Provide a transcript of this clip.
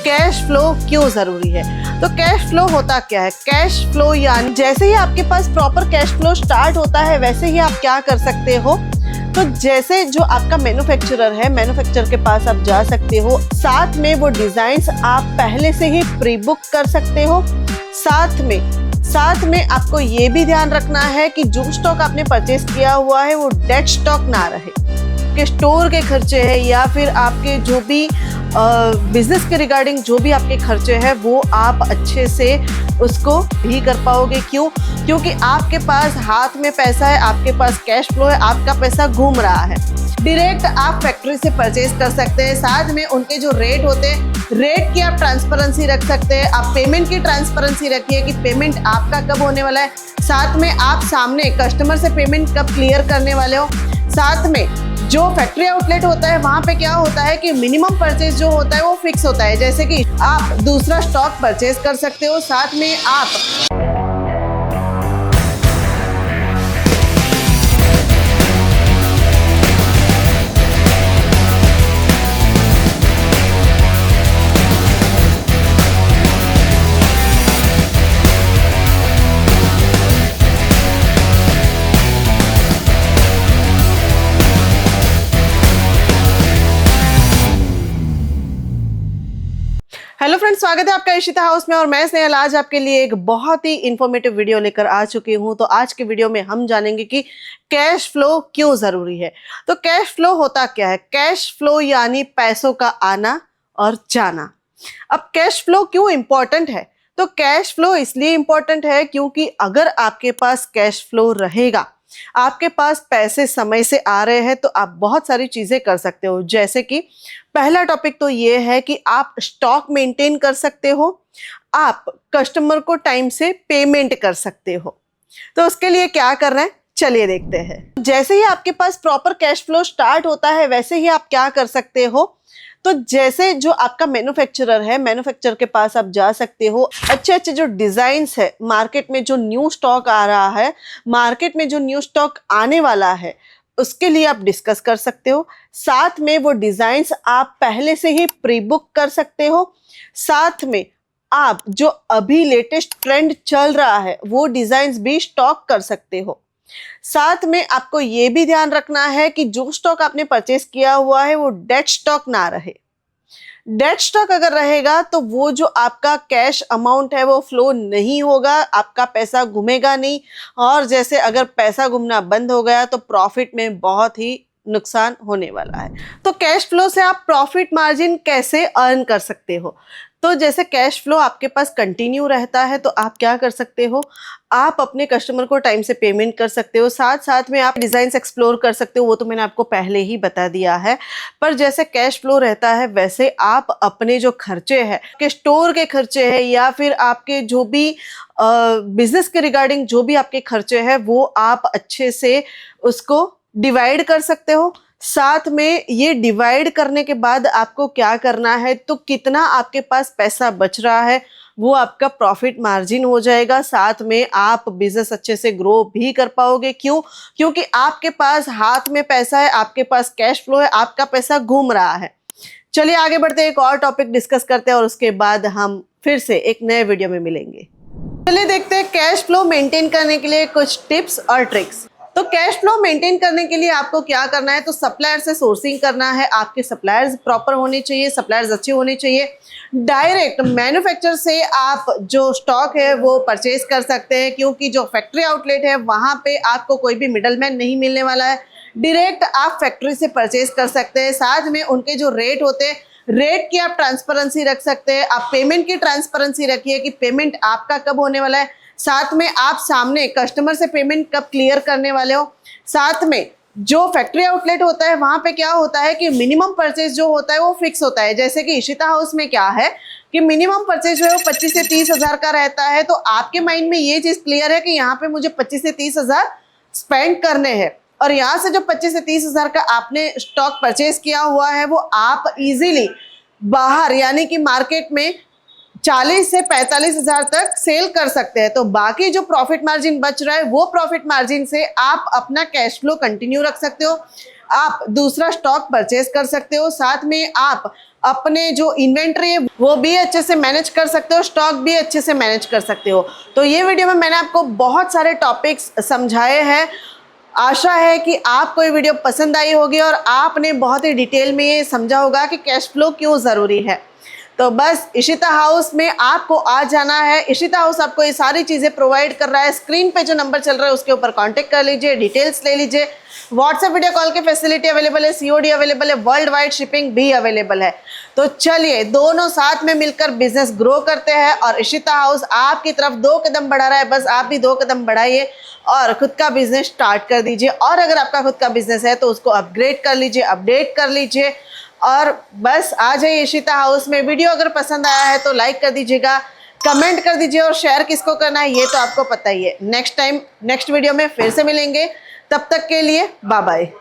Cash flow क्यों जरूरी है? तो कैश फ्लो होता क्या है? कैश फ्लो यानी जैसे ही आपके पास प्रॉपर कैश फ्लो स्टार्ट होता है वैसे ही आप क्या कर सकते हो, तो जैसे जो आपका मैन्युफैक्चरर है, मैन्युफैक्चरर के पास आप जा सकते हो, साथ में वो डिजाइन्स आप पहले से ही प्री बुक कर सकते हो। साथ में आपको ये भी ध्यान रखना है कि जो स्टॉक आपने परचेज किया हुआ है वो डेड स्टॉक ना रहे। कि स्टोर के खर्चे हैं या फिर आपके जो भी बिजनेस के रिगार्डिंग जो भी आपके खर्चे हैं वो आप अच्छे से उसको भी कर पाओगे। क्योंकि आपके पास हाथ में पैसा है, आपके पास कैश फ्लो है, आपका पैसा घूम रहा है। डायरेक्ट आप फैक्ट्री से परचेज कर सकते हैं। साथ में उनके जो रेट होते हैं, रेट की आप ट्रांसपेरेंसी रख सकते हैं। आप पेमेंट की ट्रांसपेरेंसी रखिए कि पेमेंट आपका कब होने वाला है। साथ में आप सामने कस्टमर से पेमेंट कब क्लियर करने वाले हो। साथ में जो फैक्ट्री आउटलेट होता है वहाँ पे क्या होता है कि मिनिमम परचेज जो होता है वो फिक्स होता है। जैसे कि आप दूसरा स्टॉक परचेज कर सकते हो। साथ में आप हेलो फ्रेंड्स, स्वागत है आपका इशिता हाउस में और मैं स्नेहल आज आपके लिए एक बहुत ही इंफॉर्मेटिव वीडियो लेकर आ चुकी हूं। तो आज के वीडियो में हम जानेंगे कि कैश फ्लो क्यों जरूरी है। तो कैश फ्लो होता क्या है? कैश फ्लो यानी पैसों का आना और जाना। अब कैश फ्लो क्यों इंपॉर्टेंट है? तो कैश फ्लो इसलिए इंपॉर्टेंट है क्योंकि अगर आपके पास कैश फ्लो रहेगा, आपके पास पैसे समय से आ रहे हैं, तो आप बहुत सारी चीजें कर सकते हो। जैसे कि पहला टॉपिक तो ये है कि आप स्टॉक मेंटेन कर सकते हो, आप कस्टमर को टाइम से पेमेंट कर सकते हो। तो उसके लिए क्या करना है, चलिए देखते हैं। जैसे ही आपके पास प्रॉपर कैश फ्लो स्टार्ट होता है वैसे ही आप क्या कर सकते हो, तो जैसे जो आपका मैन्युफैक्चरर है, मैन्युफैक्चरर के पास आप जा सकते हो। अच्छे जो डिजाइन्स है, मार्केट में जो न्यू स्टॉक आ रहा है, मार्केट में जो न्यू स्टॉक आने वाला है, उसके लिए आप डिस्कस कर सकते हो। साथ में वो डिजाइन्स आप पहले से ही प्री बुक कर सकते हो। साथ में आप जो अभी लेटेस्ट ट्रेंड चल रहा है वो डिजाइन्स भी स्टॉक कर सकते हो। साथ में आपको ये भी ध्यान रखना है कि जो स्टॉक आपने परचेज किया हुआ है वो डेड स्टॉक ना रहे। डेड स्टॉक अगर रहेगा तो वो जो आपका कैश अमाउंट है वो फ्लो नहीं होगा, आपका पैसा घूमेगा नहीं। और जैसे अगर पैसा घूमना बंद हो गया तो प्रॉफिट में बहुत ही नुकसान होने वाला है। तो कैश फ्लो से आप प्रॉफिट मार्जिन कैसे अर्न कर सकते हो? तो जैसे कैश फ्लो आपके पास कंटिन्यू रहता है तो आप क्या कर सकते हो, आप अपने कस्टमर को टाइम से पेमेंट कर सकते हो। साथ में आप डिजाइन्स एक्सप्लोर कर सकते हो, वो तो मैंने आपको पहले ही बता दिया है। पर जैसे कैश फ्लो रहता है वैसे आप अपने जो खर्चे हैं, के स्टोर के खर्चे हैं या फिर आपके जो भी बिजनेस के रिगार्डिंग जो भी आपके खर्चे हैं वो आप अच्छे से उसको डिवाइड कर सकते हो। साथ में ये डिवाइड करने के बाद आपको क्या करना है, तो कितना आपके पास पैसा बच रहा है वो आपका प्रॉफिट मार्जिन हो जाएगा। साथ में आप बिजनेस अच्छे से ग्रो भी कर पाओगे। क्योंकि आपके पास हाथ में पैसा है, आपके पास कैश फ्लो है, आपका पैसा घूम रहा है। चलिए आगे बढ़ते हैं, एक और टॉपिक डिस्कस करते हैं और उसके बाद हम फिर से एक नए वीडियो में मिलेंगे। चलिए देखते हैं कैश फ्लो मेंटेन करने के लिए कुछ टिप्स और ट्रिक्स। तो कैश फ्लो मेंटेन करने के लिए आपको क्या करना है, तो सप्लायर से सोर्सिंग करना है। आपके सप्लायर्स प्रॉपर होने चाहिए, सप्लायर्स अच्छे होने चाहिए। डायरेक्ट मैन्युफैक्चरर से आप जो स्टॉक है वो परचेज कर सकते हैं, क्योंकि जो फैक्ट्री आउटलेट है वहाँ पे आपको कोई भी मिडलमैन नहीं मिलने वाला है। डायरेक्ट आप फैक्ट्री से परचेज कर सकते हैं। साथ में उनके जो रेट होते हैं, रेट की आप ट्रांसपेरेंसी रख सकते हैं। आप पेमेंट की ट्रांसपेरेंसी रखिए कि पेमेंट आपका कब होने वाला है। साथ में आप सामने कस्टमर से पेमेंट कब क्लियर करने वाले हो। साथ में जो फैक्ट्री आउटलेट होता है वहाँ पे क्या होता है कि मिनिमम परचेज जो होता है वो फिक्स होता है। जैसे कि इशिता हाउस में क्या है कि मिनिमम परचेज जो है वो 25 से 30 हज़ार का रहता है। तो आपके माइंड में ये चीज़ क्लियर है कि यहाँ पे मुझे 25 से 30 हज़ार स्पेंड करने हैं, और यहाँ से जो 25 से 30 हज़ार का आपने स्टॉक परचेज किया हुआ है वो आप इजीली बाहर यानी कि मार्केट में 40 से 45 हज़ार तक सेल कर सकते हैं। तो बाकी जो प्रॉफिट मार्जिन बच रहा है वो प्रॉफिट मार्जिन से आप अपना कैश फ्लो कंटिन्यू रख सकते हो। आप दूसरा स्टॉक परचेज कर सकते हो। साथ में आप अपने जो इन्वेंट्री है वो भी अच्छे से मैनेज कर सकते हो, स्टॉक भी अच्छे से मैनेज कर सकते हो। तो ये वीडियो में मैंने आपको बहुत सारे टॉपिक्स समझाए हैं। आशा है कि आपको ये वीडियो पसंद आई होगी और आपने बहुत ही डिटेल में ये समझा होगा कि कैश फ्लो क्यों ज़रूरी है। तो बस इशिता हाउस में आपको आ जाना है। इशिता हाउस आपको ये सारी चीज़ें प्रोवाइड कर रहा है। स्क्रीन पे जो नंबर चल रहा है उसके ऊपर कांटेक्ट कर लीजिए, डिटेल्स ले लीजिए। व्हाट्सएप वीडियो कॉल की फैसिलिटी अवेलेबल है, सीओडी अवेलेबल है, वर्ल्ड वाइड शिपिंग भी अवेलेबल है। तो चलिए दोनों साथ में मिलकर बिजनेस ग्रो करते हैं और इशिता हाउस आपकी तरफ 2 कदम बढ़ा रहा है। बस आप भी 2 कदम बढ़ाइए और खुद का बिजनेस स्टार्ट कर दीजिए। और अगर आपका खुद का बिजनेस है तो उसको अपग्रेड कर लीजिए, अपडेट कर लीजिए और बस आ जाइए इशिता हाउस में। वीडियो अगर पसंद आया है तो लाइक कर दीजिएगा, कमेंट कर दीजिए और शेयर किसको करना है ये तो आपको पता ही है। नेक्स्ट वीडियो में फिर से मिलेंगे, तब तक के लिए बाय बाय।